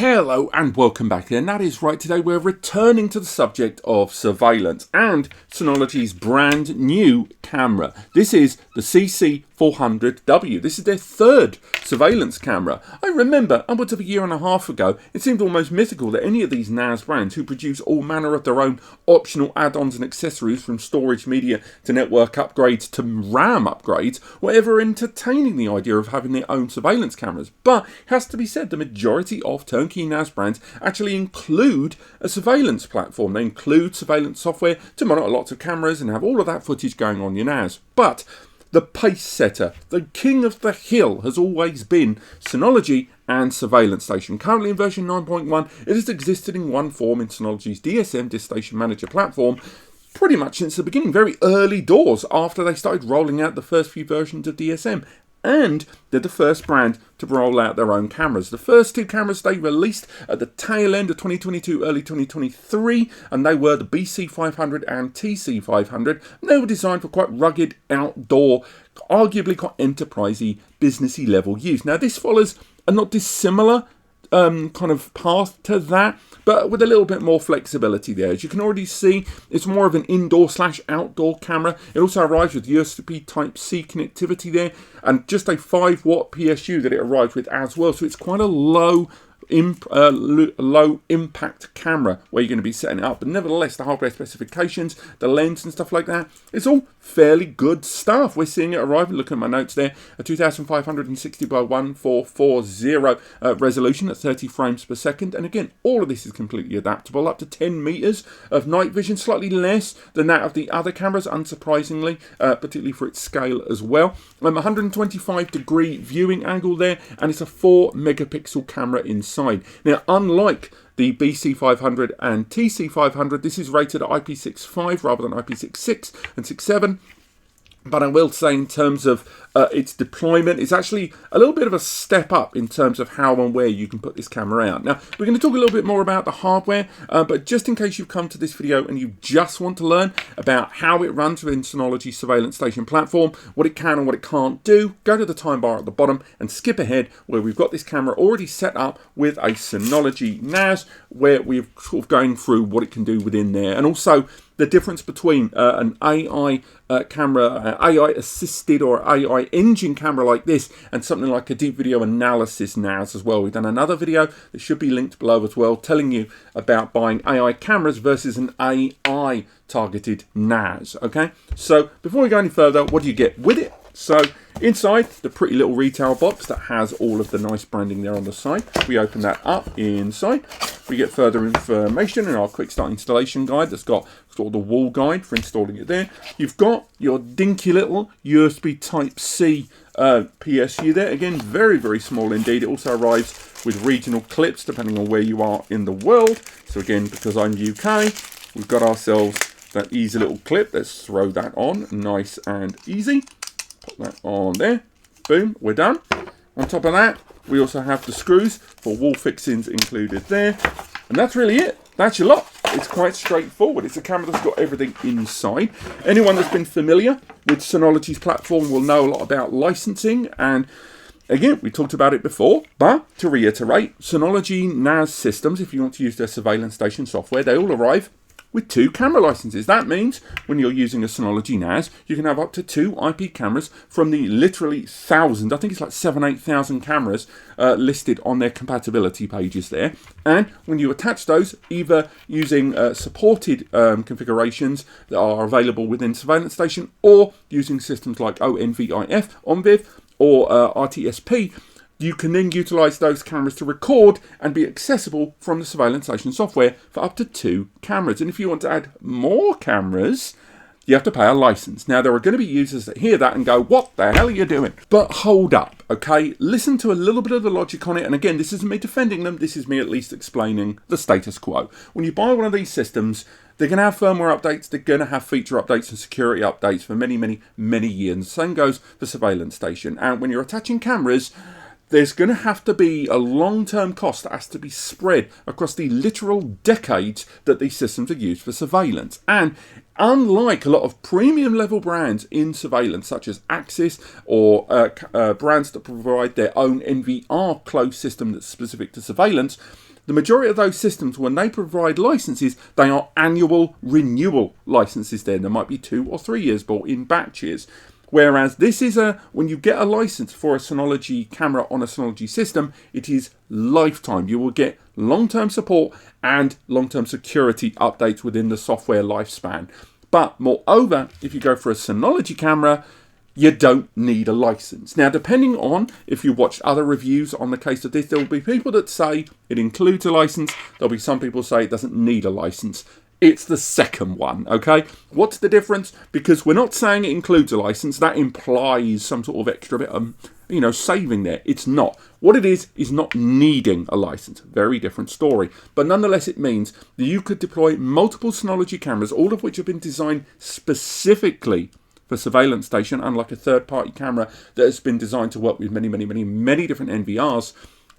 Hello and welcome back again. That is right, today we're returning to the subject of surveillance and Synology's brand new camera. This is the CC400W. This is their third surveillance camera. I remember upwards of a year and a half ago, it seemed almost mythical that any of these NAS brands who produce all manner of their own optional add-ons and accessories, from storage media to network upgrades to RAM upgrades, were ever entertaining the idea of having their own surveillance cameras. But it has to be said, the majority of turnkey NAS brands actually include a surveillance platform. They include surveillance software to monitor lots of cameras and have all of that footage going on your NAS. But the pace setter, the king of the hill, has always been Synology and Surveillance Station. Currently in version 9.1, it has existed in one form in Synology's DSM, Disk Station Manager platform, pretty much since the beginning, very early doors after they started rolling out the first few versions of DSM. And they're the first brand to roll out their own cameras. The first two cameras they released at the tail end of 2022, early 2023, and they were the BC500 and TC500. And they were designed for quite rugged, outdoor, arguably quite enterprisey, businessy level use. Now this follows a not dissimilar kind of path to that, but with a little bit more flexibility there. As you can already see, it's more of an indoor/outdoor camera. It also arrives with USB Type-C connectivity there, and just a 5-watt PSU that it arrives with as well. So it's quite a low impact camera where you're going to be setting it up, but nevertheless the hardware specifications, the lens and stuff like that, it's all fairly good stuff. We're seeing it arriving, looking at my notes there, a 2560 by 1440 resolution at 30 frames per second, and again all of this is completely adaptable, up to 10 meters of night vision, slightly less than that of the other cameras, unsurprisingly, particularly for its scale as well. 125-degree viewing angle there, and it's a 4 megapixel camera inside. Now, unlike the BC500 and TC500, this is rated at IP65 rather than IP66 and 67. But I will say, in terms of its deployment, it's actually a little bit of a step up in terms of how and where you can put this camera out. Now, we're going to talk a little bit more about the hardware, but just in case you've come to this video and you just want to learn about how it runs within Synology Surveillance Station platform, what it can and what it can't do, go to the time bar at the bottom and skip ahead where we've got this camera already set up with a Synology NAS, where we're sort of going through what it can do within there, and also the difference between an AI camera, AI assisted or AI engine camera like this, and something like a deep video analysis NAS as well. We've done another video that should be linked below as well, telling you about buying AI cameras versus an AI targeted NAS. Okay, so before we go any further, what do you get with it? So inside, the pretty little retail box that has all of the nice branding there on the side. We open that up inside. We get further information in our quick start installation guide that's got sort of the wall guide for installing it there. You've got your dinky little USB Type-C PSU there. Again, very, very small indeed. It also arrives with regional clips depending on where you are in the world. So again, because I'm UK, we've got ourselves that easy little clip. Let's throw that on, nice and easy. Put that on there. Boom, we're done. On top of that, we also have the screws for wall fixings included there. And that's really it. That's your lot. It's quite straightforward. It's a camera that's got everything inside. Anyone that's been familiar with Synology's platform will know a lot about licensing. And again, we talked about it before, but to reiterate, Synology NAS systems, if you want to use their Surveillance Station software, they all arrive with 2 camera licenses. That means when you're using a Synology NAS, you can have up to 2 IP cameras from the literally thousands, I think it's like 8,000 cameras listed on their compatibility pages there. And when you attach those, either using supported configurations that are available within Surveillance Station, or using systems like ONVIF, or RTSP, you can then utilize those cameras to record and be accessible from the Surveillance Station software for up to 2 cameras. And if you want to add more cameras, you have to pay a license. Now, there are going to be users that hear that and go, what the hell are you doing? But hold up, okay? Listen to a little bit of the logic on it. And again, this isn't me defending them. This is me at least explaining the status quo. When you buy one of these systems, they're going to have firmware updates, they're going to have feature updates and security updates for many, many, many years. And the same goes for Surveillance Station. And when you're attaching cameras, there's going to have to be a long-term cost that has to be spread across the literal decades that these systems are used for surveillance. And unlike a lot of premium level brands in surveillance, such as Axis or brands that provide their own NVR closed system that's specific to surveillance, The majority of those systems, when they provide licenses, they are annual renewal licenses then. There might be 2 or 3 years bought in batches. Whereas this is when you get a license for a Synology camera on a Synology system, it is lifetime. You will get long-term support and long-term security updates within the software lifespan. But moreover, if you go for a Synology camera, you don't need a license. Now, depending on if you watched other reviews on the case of this, there will be people that say it includes a license. There'll be some people say it doesn't need a license. It's the second one, okay? What's the difference? Because we're not saying it includes a license. That implies some sort of extra bit of, saving there. It's not. What it is not needing a license. Very different story. But nonetheless, it means that you could deploy multiple Synology cameras, all of which have been designed specifically for Surveillance Station, unlike a third-party camera that has been designed to work with many different NVRs,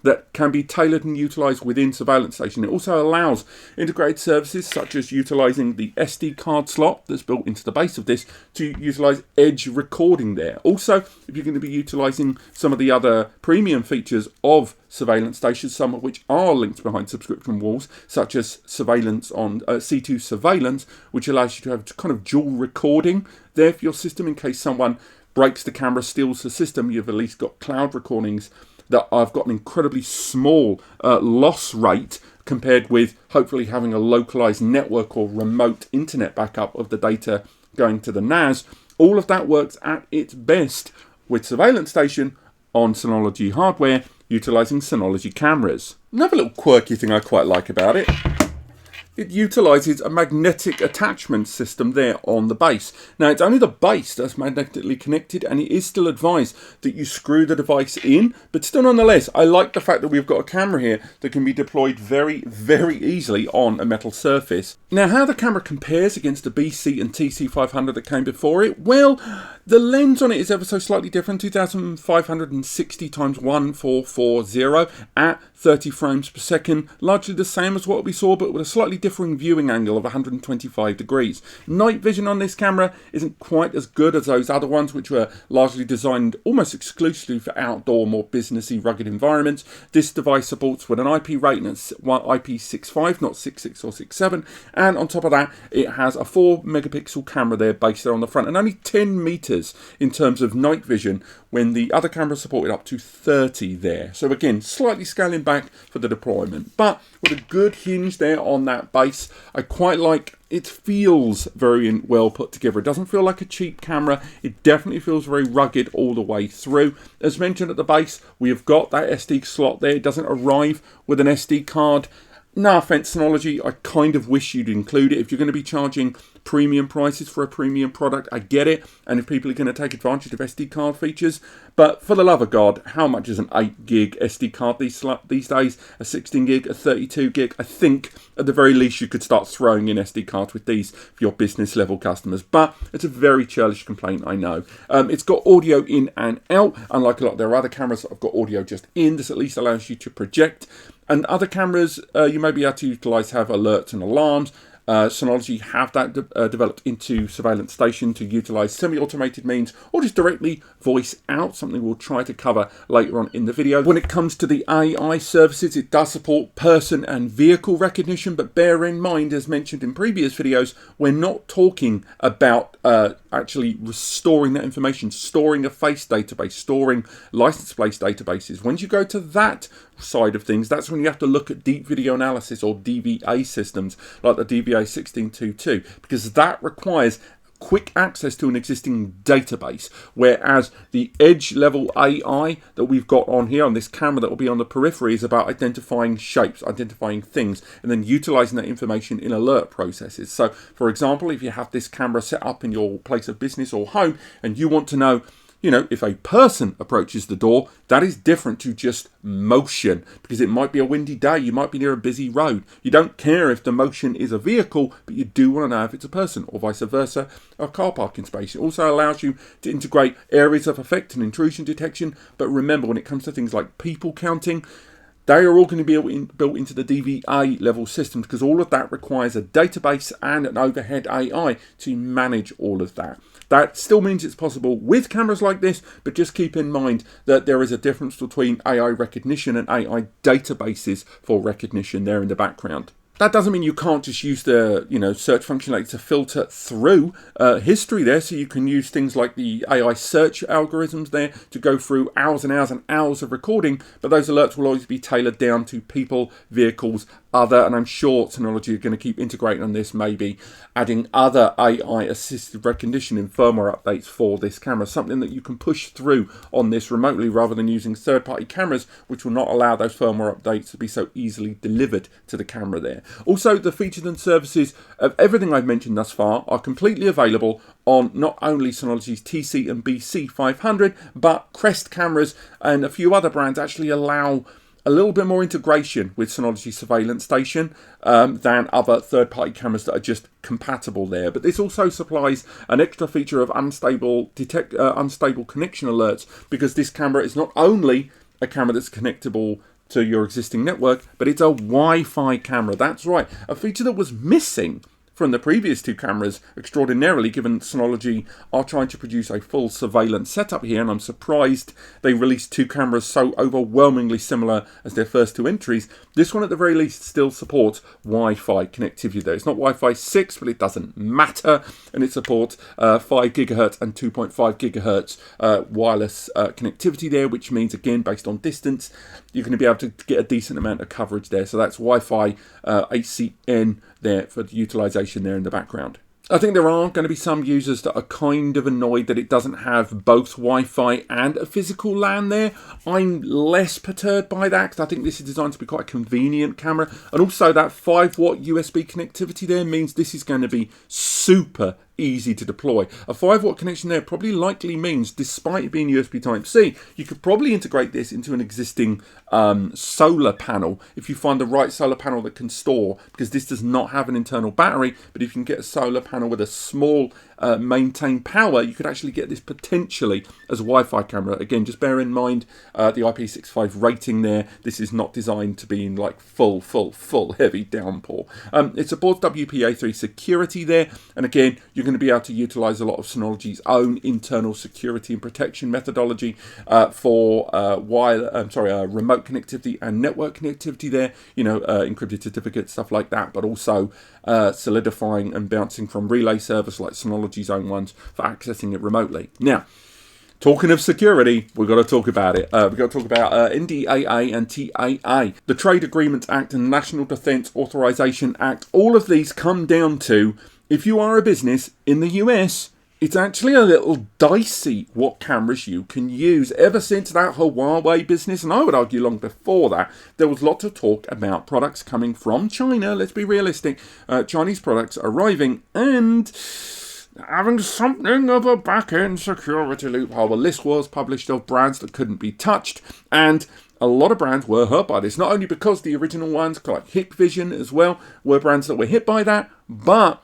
that can be tailored and utilized within Surveillance Station. It also allows integrated services such as utilizing the SD card slot that's built into the base of this to utilize edge recording there. Also, if you're going to be utilizing some of the other premium features of Surveillance Station, some of which are linked behind subscription walls, such as surveillance on C2 surveillance, which allows you to have kind of dual recording there for your system in case someone breaks the camera, steals the system. You've at least got cloud recordings that I've got an incredibly small loss rate compared with hopefully having a localized network or remote internet backup of the data going to the NAS. All of that works at its best with Surveillance Station on Synology hardware utilizing Synology cameras. Another little quirky thing I quite like about it, it utilizes a magnetic attachment system there on the base. Now, it's only the base that's magnetically connected, and it is still advised that you screw the device in, but still nonetheless, I like the fact that we've got a camera here that can be deployed very easily on a metal surface. Now, how the camera compares against the BC and TC500 that came before it, well, the lens on it is ever so slightly different, 2560 x 1440 at 30 frames per second, largely the same as what we saw, but with a slightly differing viewing angle of 125 degrees. Night vision on this camera isn't quite as good as those other ones, which were largely designed almost exclusively for outdoor, more businessy, rugged environments. This device supports with an IP rating at IP65, not 66 or 67, and on top of that, it has a 4 megapixel camera there based there on the front, and only 10 meters in terms of night vision, when the other camera supported up to 30 there. So again, slightly scaling back for the deployment, but with a good hinge there on that base. I quite like it. Feels very well put together. It doesn't feel like a cheap camera. It definitely feels very rugged all the way through. As mentioned at the base, we have got that SD slot there. It doesn't arrive with an SD card. No offense, Synology, I kind of wish you'd include it. If you're going to be charging premium prices for a premium product, I get it. And if people are going to take advantage of SD card features, but for the love of God, how much is an 8 gig SD card these days? A 16 gig, a 32 gig? I think at the very least you could start throwing in SD cards with these for your business level customers. But it's a very churlish complaint, I know. It's got audio in and out, unlike a lot of their other cameras that have got audio just in. This at least allows you to project. And other cameras you may be able to utilize have alerts and alarms. Synology have that developed into Surveillance Station to utilize semi-automated means or just directly voice out, something we'll try to cover later on in the video. When it comes to the AI services, it does support person and vehicle recognition, but bear in mind, as mentioned in previous videos, we're not talking about actually restoring that information, storing a face database, storing license plate databases. Once you go to that side of things, that's when you have to look at deep video analysis or DVA systems like the DVA 1622, because that requires quick access to an existing database, whereas the edge level AI that we've got on here on this camera that will be on the periphery is about identifying shapes, identifying things, and then utilizing that information in alert processes. So for example, if you have this camera set up in your place of business or home and you want to know, if a person approaches the door, that is different to just motion, because it might be a windy day, you might be near a busy road. You don't care if the motion is a vehicle, but you do want to know if it's a person, or vice versa, a car parking space. It also allows you to integrate areas of effect and intrusion detection, but remember, when it comes to things like people counting, they are all going to be built into the DVA level systems, because all of that requires a database and an overhead AI to manage all of that. That still means it's possible with cameras like this, but just keep in mind that there is a difference between AI recognition and AI databases for recognition there in the background. That doesn't mean you can't just use the search functionality to filter through history there, so you can use things like the AI search algorithms there to go through hours and hours and hours of recording, but those alerts will always be tailored down to people, vehicles, other, and I'm sure Synology are going to keep integrating on this, maybe adding other AI assisted recognition in firmware updates for this camera, something that you can push through on this remotely rather than using third-party cameras, which will not allow those firmware updates to be so easily delivered to the camera there. Also, the features and services of everything I've mentioned thus far are completely available on not only Synology's TC and BC500, but Crest cameras and a few other brands actually allow a little bit more integration with Synology Surveillance Station than other third-party cameras that are just compatible there. But this also supplies an extra feature of unstable connection alerts, because this camera is not only a camera that's connectable to your existing network, but it's a Wi-Fi camera. That's right, a feature that was missing from the previous two cameras extraordinarily, given Synology are trying to produce a full surveillance setup here, and I'm surprised they released two cameras so overwhelmingly similar as their first two entries. This one at the very least still supports Wi-Fi connectivity there. It's not Wi-Fi 6, but it doesn't matter, and it supports 5 GHz and 2.5 GHz wireless connectivity there, which means, again, based on distance, you're going to be able to get a decent amount of coverage there. So that's Wi-Fi HCN there for the utilization there in the background. I think there are going to be some users that are kind of annoyed that it doesn't have both Wi-Fi and a physical LAN there. I'm less perturbed by that, because I think this is designed to be quite a convenient camera. And also that 5-watt USB connectivity there means this is going to be super easy to deploy. A 5-watt connection there probably likely means, despite it being USB Type-C, you could probably integrate this into an existing solar panel if you find the right solar panel that can store, because this does not have an internal battery. But if you can get a solar panel with a small maintained power, you could actually get this potentially as a Wi-Fi camera. Again, just bear in mind the IP65 rating there. This is not designed to be in like full heavy downpour. It supports WPA3 security there, and again, you're going to be able to utilize a lot of Synology's own internal security and protection methodology for remote connectivity and network connectivity there, encrypted certificates, stuff like that, but also solidifying and bouncing from relay servers like Synology's own ones for accessing it remotely. Now, talking of security, we've got to talk about it. We've got to talk about NDAA and TAA. The Trade Agreements Act and National Defense Authorization Act, all of these come down to, if you are a business in the US, it's actually a little dicey what cameras you can use. Ever since that Huawei business, and I would argue long before that, there was lots of talk about products coming from China. Let's be realistic. Chinese products arriving and having something of a back-end security loophole. A list was published of brands that couldn't be touched, and a lot of brands were hurt by this. Not only because the original ones, like Hikvision as well, were brands that were hit by that, but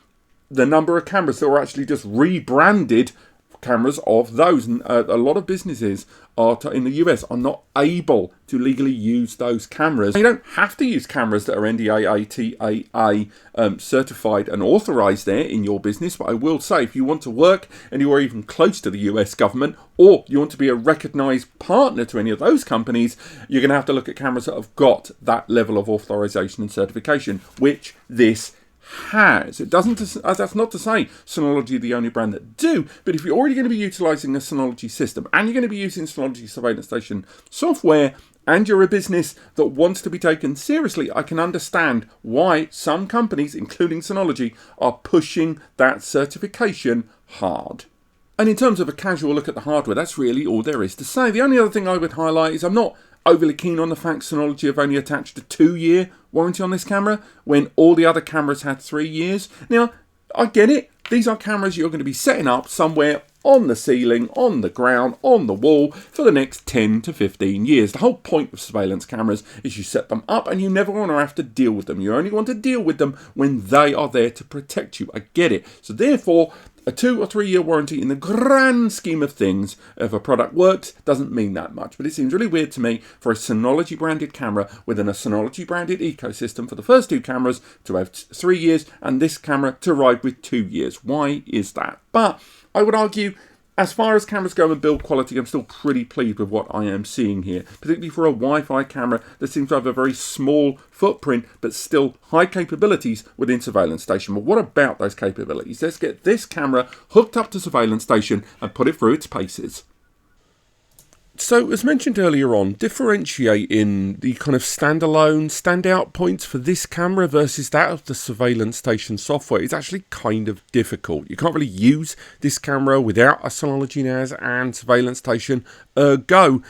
the number of cameras that were actually just rebranded cameras of those. And a lot of businesses in the US are not able to legally use those cameras. You don't have to use cameras that are NDAA, TAA certified and authorized there in your business, but I will say, if you want to work and you are even close to the US government, or you want to be a recognized partner to any of those companies, you're going to have to look at cameras that have got that level of authorization and certification, which this has. It doesn't. That's not to say Synology are the only brand that do, but if you're already going to be utilizing a Synology system and you're going to be using Synology Surveillance Station software, and you're a business that wants to be taken seriously, I can understand why some companies, including Synology, are pushing that certification hard. And in terms of a casual look at the hardware, that's really all there is to say. The only other thing I would highlight is I'm not overly keen on the fact Synology have only attached a 2-year warranty on this camera when all the other cameras had 3 years. Now, I get it. These are cameras you're going to be setting up somewhere on the ceiling, on the ground, on the wall for the next 10 to 15 years. The whole point of surveillance cameras is you set them up and you never want to have to deal with them. You only want to deal with them when they are there to protect you. I get it. So therefore, A 2 or 3 year warranty in the grand scheme of things, if a product works, doesn't mean that much. But it seems really weird to me for a Synology branded camera within a Synology branded ecosystem for the first two cameras to have 3 years and this camera to arrive with 2 years. Why is that? But I would argue, as far as cameras go and build quality, I'm still pretty pleased with what I am seeing here, particularly for a Wi-Fi camera that seems to have a very small footprint but still high capabilities within Surveillance Station. But what about those capabilities? Let's get this camera hooked up to Surveillance Station and put it through its paces. So, as mentioned earlier on, differentiating the kind of standalone, standout points for this camera versus that of the Surveillance Station software is actually kind of difficult. You can't really use this camera without a Synology NAS and Surveillance Station. Ergo,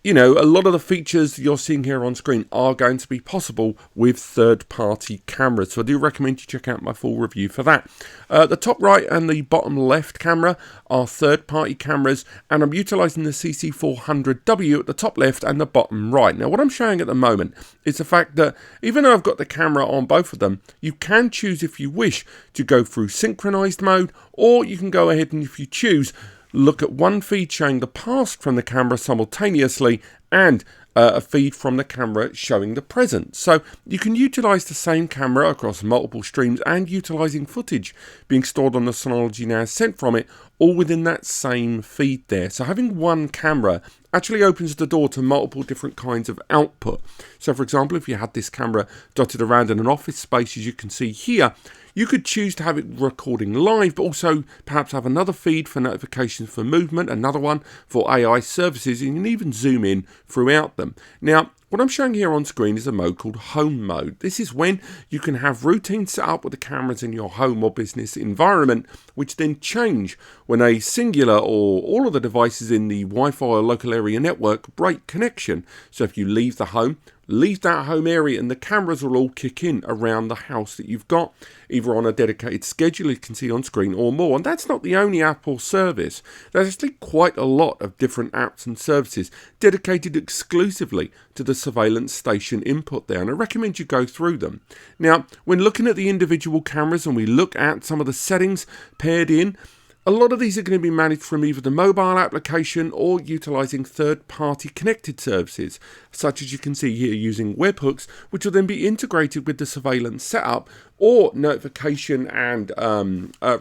you know, a lot of the features you're seeing here on screen are going to be possible with third-party cameras. So I do recommend you check out my full review for that. The top right and the bottom left camera are third-party cameras, and I'm utilising the CC400W at the top left and the bottom right. Now, what I'm showing at the moment is the fact that even though I've got the camera on both of them, you can choose, if you wish, to go through synchronised mode, or you can go ahead and, if you choose, look at one feed showing the past from the camera simultaneously and a feed from the camera showing the present. So you can utilize the same camera across multiple streams and utilizing footage being stored on the Synology NAS sent from it, all within that same feed there. So having one camera actually opens the door to multiple different kinds of output. So for example, if you had this camera dotted around in an office space, as you can see here, you could choose to have it recording live, but also perhaps have another feed for notifications for movement, another one for AI services, and you can even zoom in throughout them. Now, what I'm showing here on screen is a mode called Home Mode. This is when you can have routines set up with the cameras in your home or business environment, which then change when a singular or all of the devices in the Wi-Fi or local area network break connection. So if you leave the home, leave that home area and the cameras will all kick in around the house that you've got, either on a dedicated schedule you can see on screen or more. And that's not the only app or service. There's actually quite a lot of different apps and services dedicated exclusively to the Surveillance Station input there, and I recommend you go through them. Now, when looking at the individual cameras and we look at some of the settings paired in, a lot of these are going to be managed from either the mobile application or utilising third-party connected services, such as you can see here using webhooks, which will then be integrated with the surveillance setup, or notification and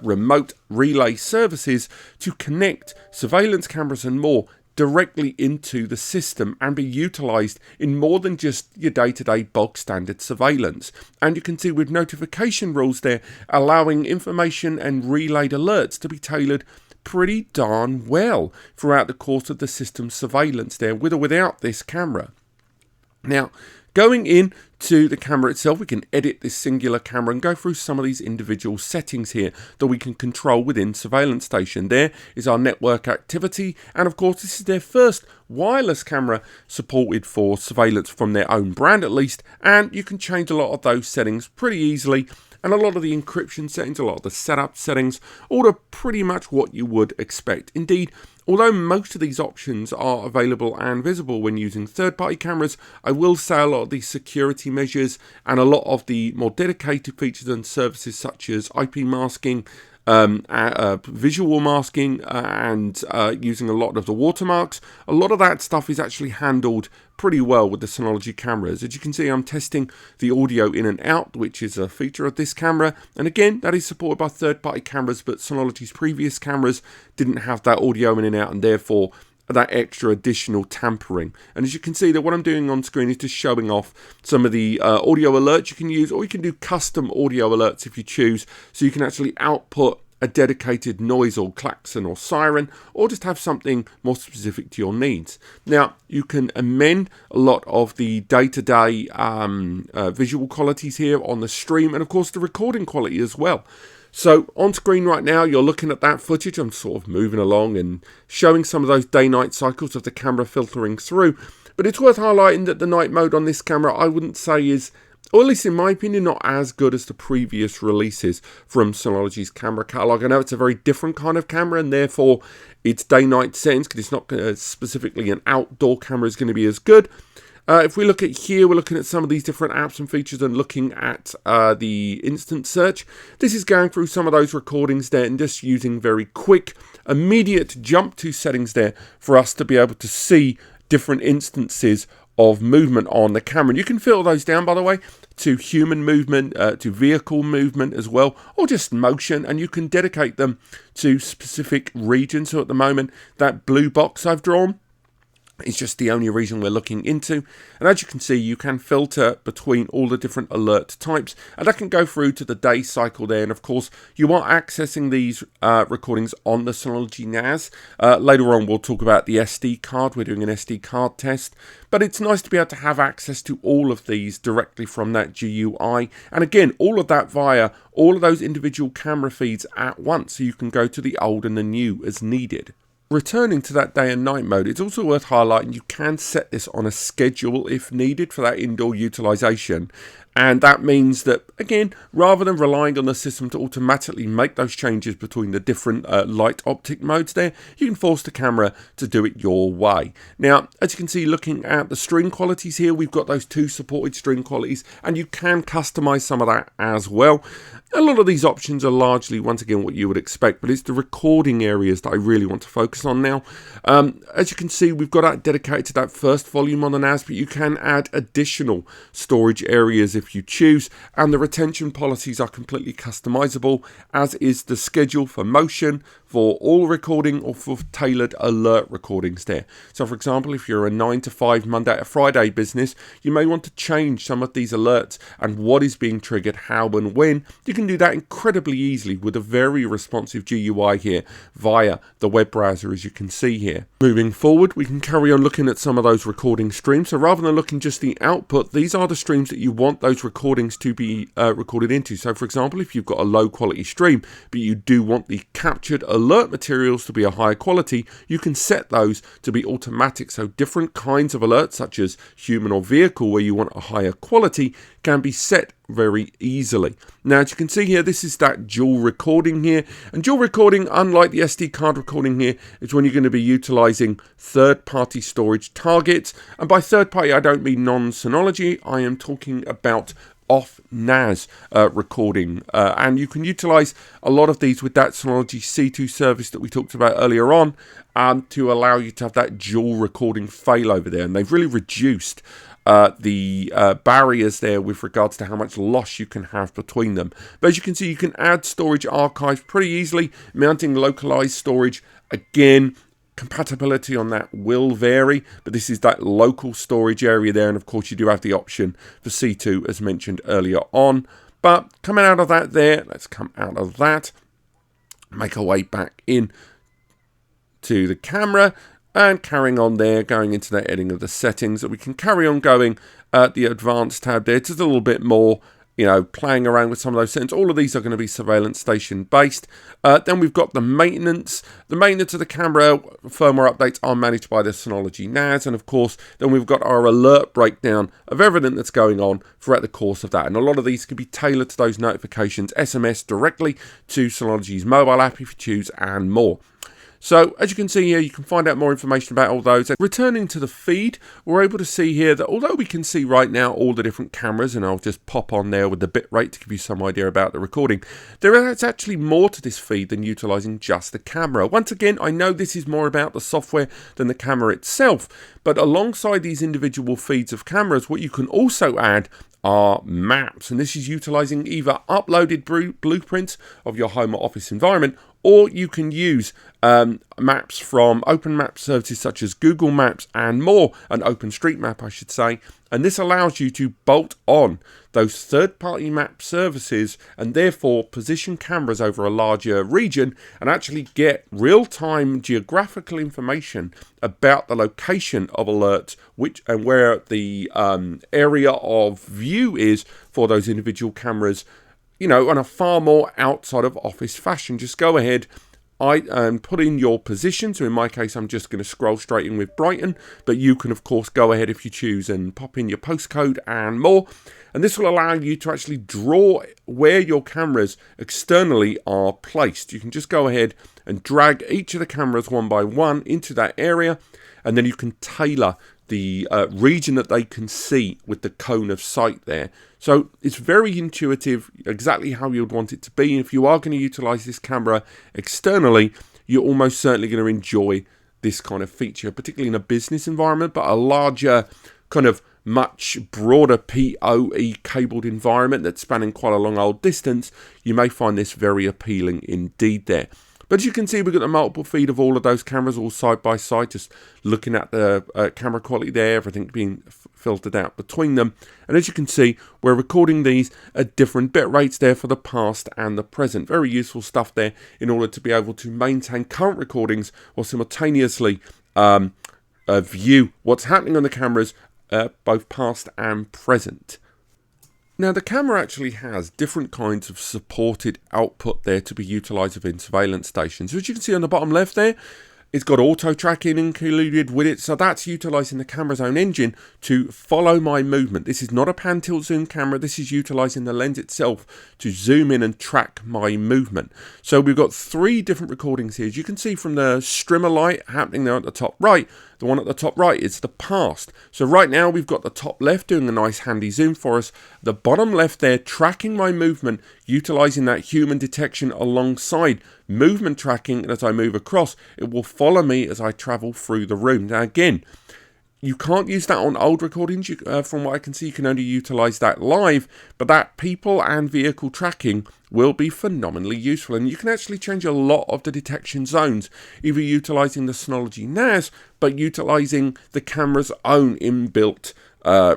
remote relay services to connect surveillance cameras and more directly into the system and be utilised in more than just your day-to-day bog standard surveillance. And you can see with notification rules there, allowing information and relayed alerts to be tailored pretty darn well throughout the course of the system's surveillance there, with or without this camera. Now, going in to the camera itself, we can edit this singular camera and go through some of these individual settings here that we can control within Surveillance Station. There is our network activity, and of course this is their first wireless camera supported for surveillance from their own brand at least, and you can change a lot of those settings pretty easily. And a lot of the encryption settings, a lot of the setup settings, all are pretty much what you would expect. Indeed, although most of these options are available and visible when using third-party cameras, I will say a lot of the security measures and a lot of the more dedicated features and services such as IP masking, visual masking, and using a lot of the watermarks, a lot of that stuff is actually handled pretty well with the Synology cameras. As you can see, I'm testing the audio in and out, which is a feature of this camera, and again that is supported by third-party cameras, but Synology's previous cameras didn't have that audio in and out, and therefore that extra additional tampering. And as you can see, that what I'm doing on screen is just showing off some of the audio alerts you can use, or you can do custom audio alerts if you choose, so you can actually output a dedicated noise or klaxon or siren, or just have something more specific to your needs. Now, you can amend a lot of the day-to-day visual qualities here on the stream, and of course the recording quality as well. So on screen right now, you're looking at that footage. I'm sort of moving along and showing some of those day-night cycles of the camera filtering through. But it's worth highlighting that the night mode on this camera, I wouldn't say is, or at least in my opinion, not as good as the previous releases from Synology's camera catalogue. I know it's a very different kind of camera, and therefore its day-night settings, because it's not specifically an outdoor camera, is going to be as good. If we look at here, we're looking at some of these different apps and features and looking at the instant search. This is going through some of those recordings there and just using very quick, immediate jump to settings there for us to be able to see different instances of movement on the camera. And you can filter those down, by the way, to human movement, to vehicle movement as well, or just motion, and you can dedicate them to specific regions. So at the moment, that blue box I've drawn, it's just the only region we're looking into. And as you can see, you can filter between all the different alert types, and that can go through to the day cycle there. And of course, you are accessing these recordings on the Synology NAS. Later on, we'll talk about the SD card. We're doing an SD card test, but it's nice to be able to have access to all of these directly from that GUI. And again, all of that via all of those individual camera feeds at once, so you can go to the old and the new as needed. Returning to that day and night mode, it's also worth highlighting you can set this on a schedule if needed for that indoor utilization. And that means that, again, rather than relying on the system to automatically make those changes between the different light optic modes there, you can force the camera to do it your way. Now, as you can see, looking at the string qualities here, we've got those 2 supported string qualities, and you can customize some of that as well. A lot of these options are largely, once again, what you would expect, but it's the recording areas that I really want to focus on now. As you can see, we've got that dedicated to that first volume on the NAS, but you can add additional storage areas if you choose, and the retention policies are completely customizable, as is the schedule for motion, for all recording, or for tailored alert recordings there. So for example, if you're a 9 to 5 Monday to Friday business, you may want to change some of these alerts and what is being triggered, how and when. You can do that incredibly easily with a very responsive GUI here via the web browser, as you can see here. Moving forward, we can carry on looking at some of those recording streams. So rather than looking just the output, these are the streams that you want those recordings to be recorded into. So for example, if you've got a low quality stream, but you do want the captured alert materials to be a higher quality, you can set those to be automatic. So different kinds of alerts, such as human or vehicle, where you want a higher quality, can be set very easily. Now, as you can see here, this is that dual recording here, and dual recording, unlike the SD card recording here, is when you're going to be utilizing third-party storage targets. And by third-party, I don't mean non-Synology. I am talking about off NAS recording, and you can utilize a lot of these with that Synology C2 service that we talked about earlier on, to allow you to have that dual recording failover there. And they've really reduced the barriers there with regards to how much loss you can have between them. But as you can see, you can add storage archives pretty easily, mounting localized storage. Again, compatibility on that will vary, but this is that local storage area there, and of course you do have the option for C2 as mentioned earlier on. But coming out of that there, let's come out of that, make our way back in to the camera, and carrying on there, going into that editing of the settings, that we can carry on going at the advanced tab there. It's just a little bit more, you know, playing around with some of those settings. All of these are going to be Surveillance Station based. Then we've got the maintenance. The maintenance of the camera firmware updates are managed by the Synology NAS. And of course, then we've got our alert breakdown of everything that's going on throughout the course of that. And a lot of these can be tailored to those notifications, SMS directly to Synology's mobile app if you choose, and more. So, as you can see here, you can find out more information about all those. Returning to the feed, we're able to see here that although we can see right now all the different cameras, and I'll just pop on there with the bitrate to give you some idea about the recording, there is actually more to this feed than utilizing just the camera. Once again, I know this is more about the software than the camera itself, but alongside these individual feeds of cameras, what you can also add are maps, and this is utilizing either uploaded blueprints of your home or office environment, or you can use maps from open map services such as Google Maps and more, an OpenStreetMap I should say, and this allows you to bolt on those third-party map services and therefore position cameras over a larger region and actually get real-time geographical information about the location of alerts, which and where the area of view is for those individual cameras, you know, on a far more outside of office fashion. Just go ahead, put in your position. So in my case, I'm just going to scroll straight in with Brighton, but you can of course go ahead if you choose and pop in your postcode and more. And this will allow you to actually draw where your cameras externally are placed. You can just go ahead and drag each of the cameras one by one into that area, and then you can tailor region that they can see with the cone of sight there. So it's very intuitive, exactly how you'd want it to be. If you are going to utilize this camera externally, you're almost certainly going to enjoy this kind of feature, particularly in a business environment, but a larger kind of much broader PoE cabled environment that's spanning quite a long old distance, you may find this very appealing indeed there. But as you can see, we've got a multiple feed of all of those cameras all side by side, just looking at the camera quality there, everything being filtered out between them. And as you can see, we're recording these at different bit rates there for the past and the present. Very useful stuff there in order to be able to maintain current recordings while simultaneously view what's happening on the cameras, both past and present. Now, the camera actually has different kinds of supported output there to be utilised within surveillance stations. So as you can see on the bottom left there, it's got auto tracking included with it, so that's utilising the camera's own engine to follow my movement. This is not a pan tilt zoom camera, this is utilising the lens itself to zoom in and track my movement. So we've got 3 different recordings here. As you can see from the strimmer light happening there at the top right, the one at the top right is the past. So right now we've got the top left doing a nice handy zoom for us, the bottom left there tracking my movement, utilising that human detection alongside movement tracking, and as I move across, it will follow me as I travel through the room. Now again, you can't use that on old recordings. From what I can see, you can only utilise that live, but that people and vehicle tracking will be phenomenally useful. And you can actually change a lot of the detection zones, either utilising the Synology NAS, but utilising the camera's own inbuilt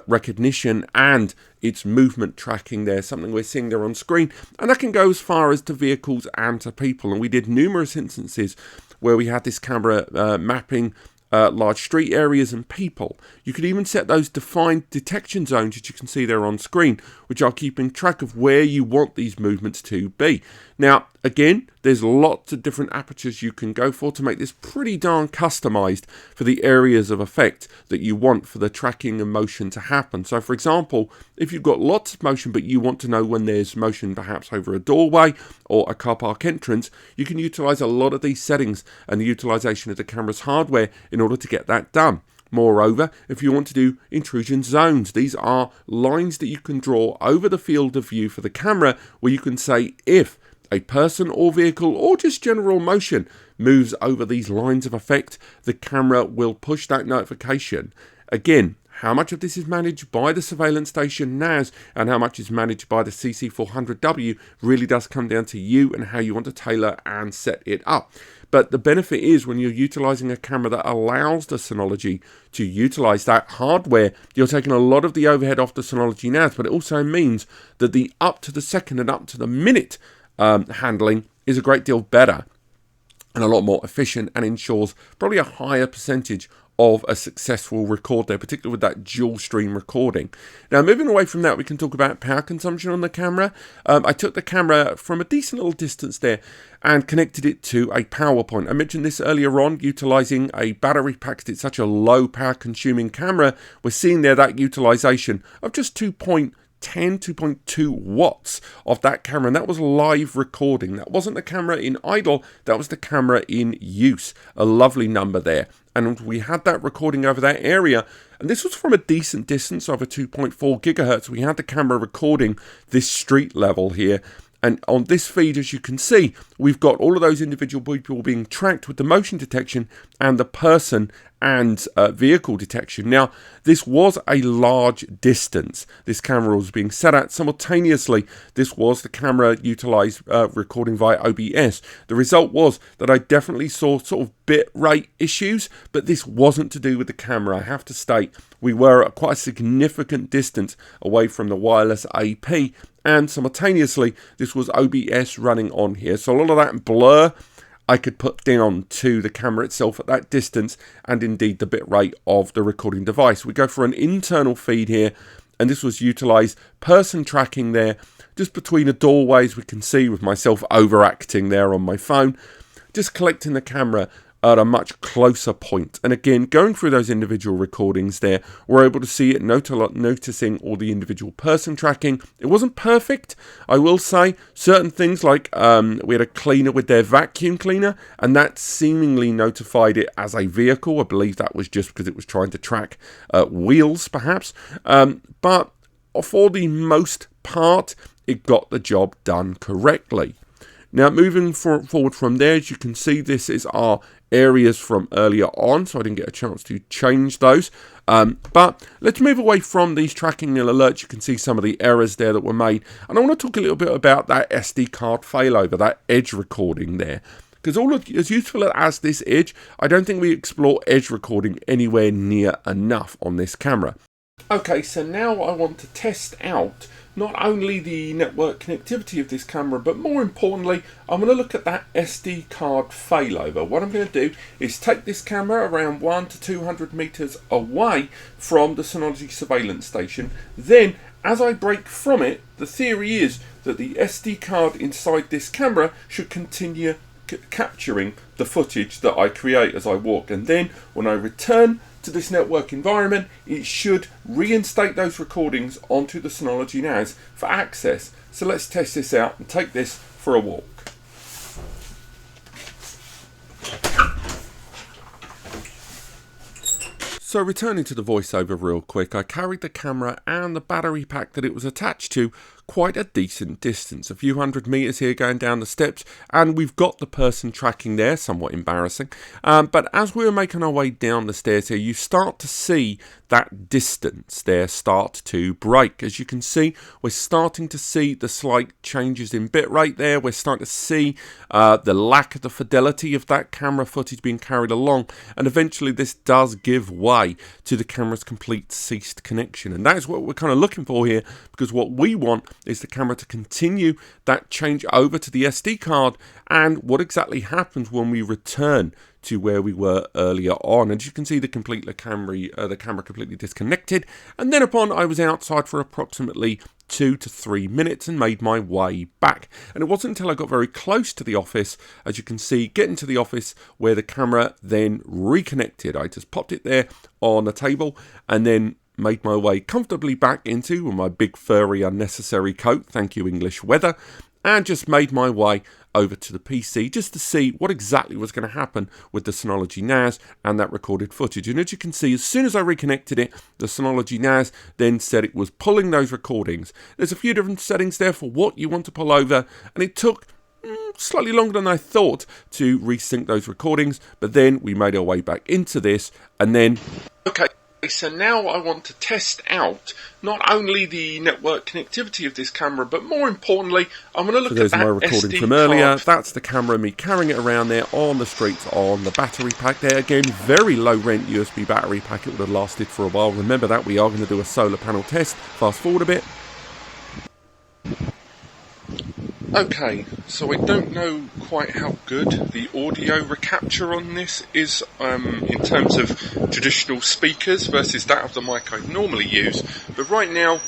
recognition and its movement tracking there, something we're seeing there on screen. And that can go as far as to vehicles and to people. And we did numerous instances where we had this camera mapping large street areas and people. You could even set those defined detection zones that you can see there on screen, which are keeping track of where you want these movements to be. Now, again, there's lots of different apertures you can go for to make this pretty darn customized for the areas of effect that you want for the tracking and motion to happen. So, for example, if you've got lots of motion but you want to know when there's motion perhaps over a doorway or a car park entrance, you can utilize a lot of these settings and the utilization of the camera's hardware in order to get that done. Moreover, if you want to do intrusion zones, these are lines that you can draw over the field of view for the camera where you can say if a person or vehicle or just general motion moves over these lines of effect, the camera will push that notification. Again, how much of this is managed by the Surveillance Station NAS and how much is managed by the CC400W really does come down to you and how you want to tailor and set it up. But the benefit is when you're utilizing a camera that allows the Synology to utilize that hardware, you're taking a lot of the overhead off the Synology NAS, but it also means that the up to the second and up to the minute handling is a great deal better and a lot more efficient and ensures probably a higher percentage of a successful record there, particularly with that dual stream recording. Now, moving away from that, we can talk about power consumption on the camera. I took the camera from a decent little distance there and connected it to a power point. I mentioned this earlier on, utilizing a battery pack because it's such a low power consuming camera. We're seeing there that utilization of just 2.2 watts of that camera, and that was live recording. That wasn't the camera in idle, that was the camera in use. A lovely number there. And we had that recording over that area, and this was from a decent distance, over 2.4 gigahertz. We had the camera recording this street level here. And on this feed, as you can see, we've got all of those individual people being tracked with the motion detection and the person and vehicle detection. Now, this was a large distance this camera was being set at. Simultaneously, this was the camera utilized recording via OBS. The result was that I definitely saw sort of bit rate issues, but this wasn't to do with the camera. I have to state, we were at quite a significant distance away from the wireless AP, and simultaneously, this was OBS running on here. So a lot of that blur I could put down to the camera itself at that distance and indeed the bitrate of the recording device. We go for an internal feed here, and this was utilized person tracking there just between the doorways we can see with myself overacting there on my phone, just collecting the camera at a much closer point. And again, going through those individual recordings there, we're able to see it, noticing all the individual person tracking. It wasn't perfect, I will say. Certain things like we had a cleaner with their vacuum cleaner, and that seemingly notified it as a vehicle. I believe that was just because it was trying to track wheels, perhaps. But for the most part, it got the job done correctly. Now, moving forward from there, as you can see, this is our areas from earlier on, so I didn't get a chance to change those. But let's move away from these tracking alerts. You can see some of the errors there that were made. And I want to talk a little bit about that SD card failover, that edge recording there. Because as useful as this is, I don't think we explore edge recording anywhere near enough on this camera. Okay, so now I want to test out not only the network connectivity of this camera, but more importantly, I'm going to look at that SD card failover. What I'm going to do is take this camera around 100 to 200 meters away from the Synology Surveillance Station. Then, as I break from it, the theory is that the SD card inside this camera should continue capturing the footage that I create as I walk. And then, when I return to this network environment, it should reinstate those recordings onto the Synology NAS for access. So let's test this out and take this for a walk. So returning to the voiceover real quick, I carried the camera and the battery pack that it was attached to quite a decent distance, a few hundred meters here going down the steps, and we've got the person tracking there, somewhat embarrassing. But as we were making our way down the stairs here, you start to see that distance there start to break. As you can see, we're starting to see the slight changes in bitrate there. We're starting to see the lack of the fidelity of that camera footage being carried along, and eventually this does give way to the camera's complete ceased connection. And that is what we're kind of looking for here, because what we want is the camera to continue that change over to the SD card, and what exactly happens when we return to where we were earlier on. As you can see, the camera completely disconnected, and then upon I was outside for approximately 2 to 3 minutes and made my way back. And it wasn't until I got very close to the office, as you can see, getting to the office, where the camera then reconnected. I just popped it there on the table and then made my way comfortably back into my big furry unnecessary coat, thank you English weather, and just made my way over to the PC just to see what exactly was going to happen with the Synology NAS and that recorded footage. And as you can see, as soon as I reconnected it, the Synology NAS then said it was pulling those recordings. There's a few different settings there for what you want to pull over, and it took slightly longer than I thought to resync those recordings, but then we made our way back into this, and then so now I want to test out not only the network connectivity of this camera, but more importantly, I'm going to look at that SD card. So there's my recording from earlier. That's the camera, me carrying it around there on the streets on the battery pack there. Again, very low rent USB battery pack. It would have lasted for a while. Remember that we are going to do a solar panel test. Fast forward a bit. Okay, so I don't know quite how good the audio recapture on this is in terms of traditional speakers versus that of the mic I normally use, but right now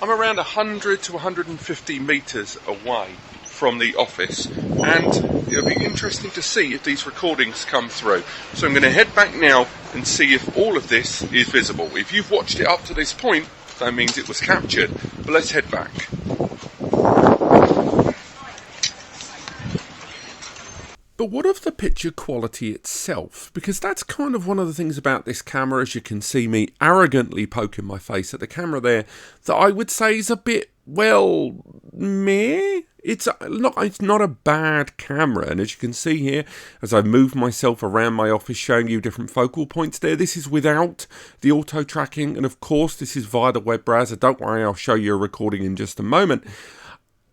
I'm around 100 to 150 meters away from the office, and it'll be interesting to see if these recordings come through. So I'm going to head back now and see if all of this is visible. If you've watched it up to this point, that means it was captured, but let's head back. But what of the picture quality itself? Because that's kind of one of the things about this camera, as you can see me arrogantly poking my face at the camera there, that I would say is a bit, well, meh. It's not a bad camera, and as you can see here, as I move myself around my office showing you different focal points there, this is without the auto tracking, and of course this is via the web browser. Don't worry, I'll show you a recording in just a moment.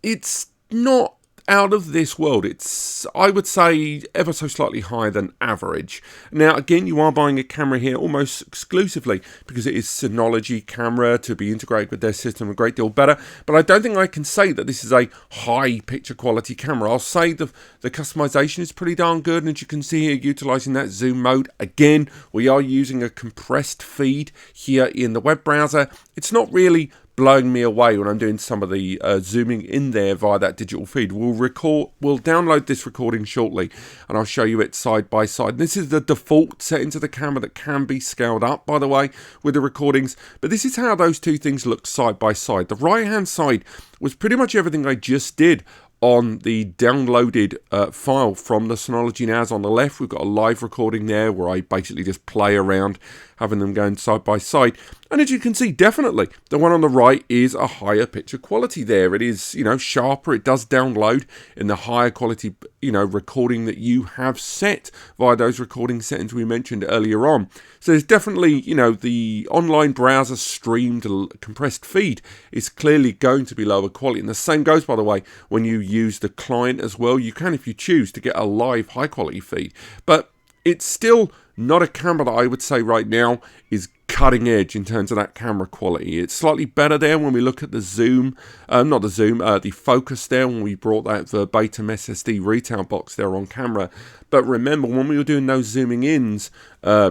It's not out of this world. It's, I would say, ever so slightly higher than average. Now, again, you are buying a camera here almost exclusively because it is Synology camera to be integrated with their system a great deal better, but I don't think I can say that this is a high picture quality camera. I'll say the customization is pretty darn good, and as you can see here, utilizing that zoom mode. Again, we are using a compressed feed here in the web browser. It's not really blowing me away when I'm doing some of the zooming in there via that digital feed. We'll download this recording shortly, and I'll show you it side by side. This is the default settings of the camera that can be scaled up, by the way, with the recordings. But this is how those two things look side by side. The right-hand side was pretty much everything I just did on the downloaded file from the Synology NAS. On the left, we've got a live recording there where I basically just play around, having them going side by side. And as you can see, definitely, the one on the right is a higher picture quality there. It is, sharper. It does download in the higher quality, recording that you have set via those recording settings we mentioned earlier on. So there's definitely, the online browser streamed compressed feed is clearly going to be lower quality. And the same goes, by the way, when you use the client as well. You can, if you choose, to get a live high quality feed. But it's still not a camera that I would say right now is cutting edge in terms of that camera quality. It's slightly better there when we look at the zoom, the focus there when we brought that verbatim SSD retail box there on camera. But remember, when we were doing those zooming ins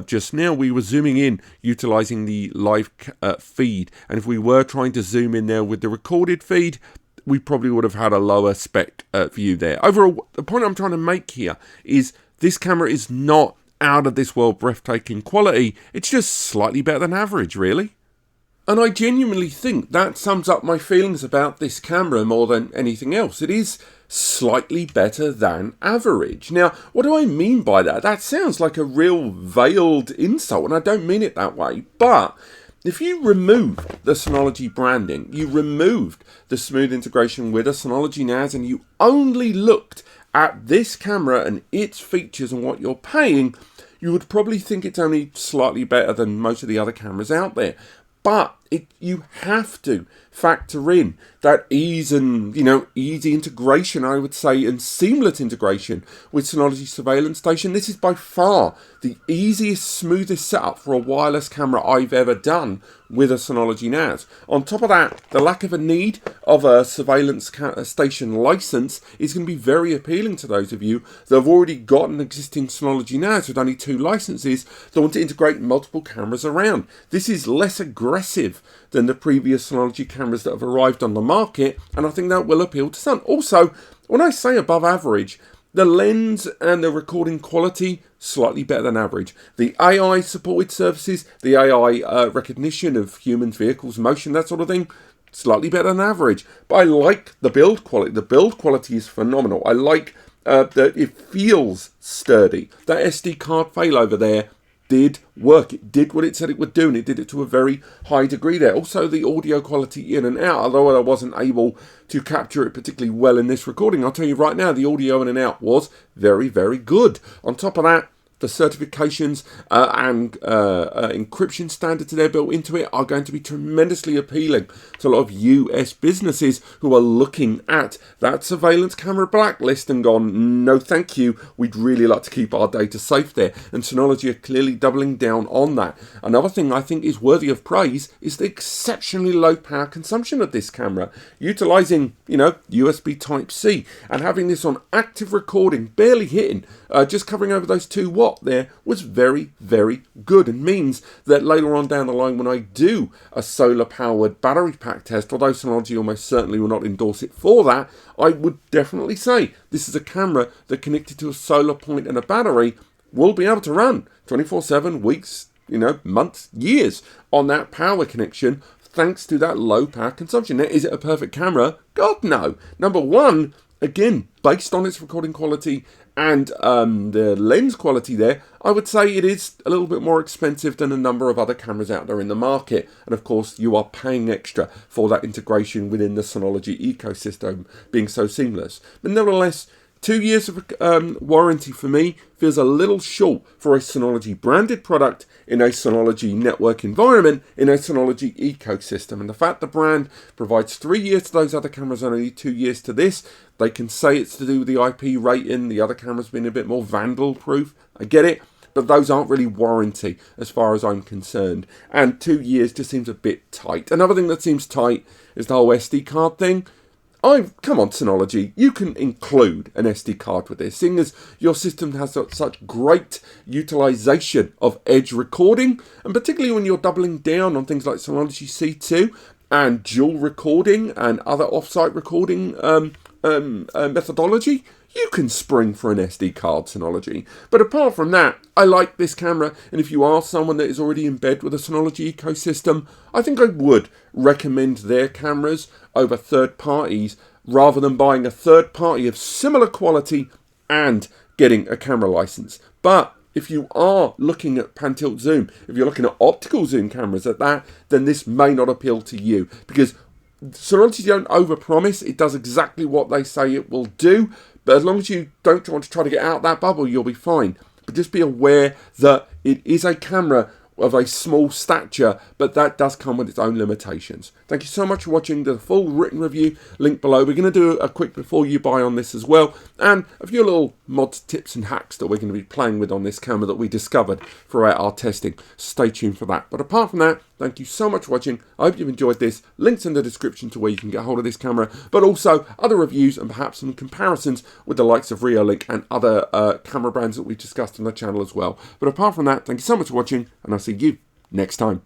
just now, we were zooming in utilizing the live feed. And if we were trying to zoom in there with the recorded feed, we probably would have had a lower spec view there. Overall, the point I'm trying to make here is this camera is not out of this world breathtaking quality. It's just slightly better than average, really. And I genuinely think that sums up my feelings about this camera more than anything else. It is slightly better than average. Now, what do I mean by that? That sounds like a real veiled insult, and I don't mean it that way. But if you removed the Synology branding, you removed the smooth integration with a Synology NAS, and you only looked at this camera and its features and what you're paying, you would probably think it's only slightly better than most of the other cameras out there. But you have to factor in that ease and, easy integration, I would say, and seamless integration with Synology Surveillance Station. This is by far the easiest, smoothest setup for a wireless camera I've ever done with a Synology NAS. On top of that, the lack of a need of a Surveillance Station license is going to be very appealing to those of you that have already got an existing Synology NAS with only 2 licenses that want to integrate multiple cameras around. This is less aggressive than the previous Synology cameras that have arrived on the market, and I think that will appeal to some. Also, when I say above average, the lens and the recording quality, slightly better than average. The AI supported services, the AI recognition of humans, vehicles, motion, that sort of thing, slightly better than average. But I like the build quality. The build quality is phenomenal. I like that it feels sturdy. That SD card failover there did work. It did what it said it would do, and it did it to a very high degree there. Also, the audio quality in and out, although I wasn't able to capture it particularly well in this recording, I'll tell you right now, the audio in and out was very, very good. On top of that, the certifications and encryption standards that are built into it are going to be tremendously appealing to a lot of US businesses who are looking at that surveillance camera blacklist and gone, no thank you, we'd really like to keep our data safe there. And Synology are clearly doubling down on that. Another thing I think is worthy of praise is the exceptionally low power consumption of this camera, utilizing, USB Type-C and having this on active recording, barely hitting, just covering over those 2 watts there was very, very good, and means that later on down the line when I do a solar powered battery pack test, although Synology almost certainly will not endorse it for that, I would definitely say this is a camera that connected to a solar point and a battery will be able to run 24/7, weeks, months, years on that power connection, thanks to that low power consumption. Now, is it a perfect camera? God, no. Number one, again, based on its recording quality and the lens quality there, I would say it is a little bit more expensive than a number of other cameras out there in the market. And of course, you are paying extra for that integration within the Synology ecosystem being so seamless. But nevertheless, 2 years of warranty for me feels a little short for a Synology branded product in a Synology network environment, in a Synology ecosystem. And the fact the brand provides 3 years to those other cameras and only 2 years to this, they can say it's to do with the IP rating, the other cameras being a bit more vandal proof. I get it, but those aren't really warranty as far as I'm concerned. And 2 years just seems a bit tight. Another thing that seems tight is the whole SD card thing. Come on, Synology, you can include an SD card with this, seeing as your system has such great utilization of edge recording, and particularly when you're doubling down on things like Synology C2 and dual recording and other off-site recording methodology, you can spring for an SD card Synology. But apart from that, I like this camera, and if you are someone that is already in bed with a Synology ecosystem, I think I would recommend their cameras over third parties rather than buying a third party of similar quality and getting a camera license. But if you are looking at pan tilt zoom, if you're looking at optical zoom cameras at that, then this may not appeal to you, because Synology don't overpromise. It does exactly what they say it will do, but as long as you don't want to try to get out that bubble, you'll be fine. But just be aware that it is a camera of a small stature, but that does come with its own limitations. Thank you so much for watching the full written review, link below. We're going to do a quick before you buy on this as well, and a few little mods, tips and hacks that we're going to be playing with on this camera that we discovered throughout our testing. Stay tuned for that. But apart from that, thank you so much for watching. I hope you've enjoyed this. Links in the description to where you can get hold of this camera, but also other reviews and perhaps some comparisons with the likes of Reolink and other camera brands that we've discussed on the channel as well. But apart from that, thank you so much for watching, and I'll see you next time.